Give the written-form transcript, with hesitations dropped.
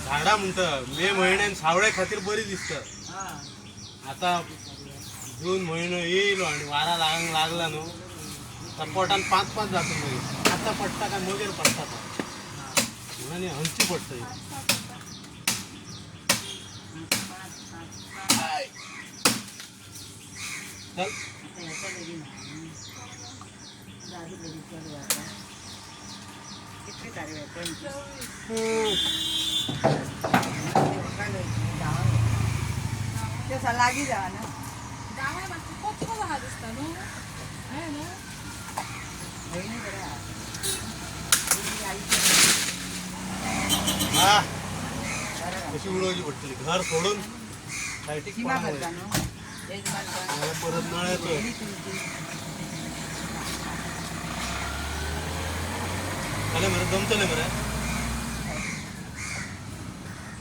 झाडा म्हणत मे महिन्यात सावळ्या खातीर बरी दिसत. आता जून महिनो येईल आणि वारा लागला न्हू पोटान पाच जातो मग आता पडटा काय मगेर पडटा आणि हंची पडत. लागी जावा ना हा कशी उडवायची पडतली घर सोडून परत नळ येतो. झाले मरे जमतले मरे.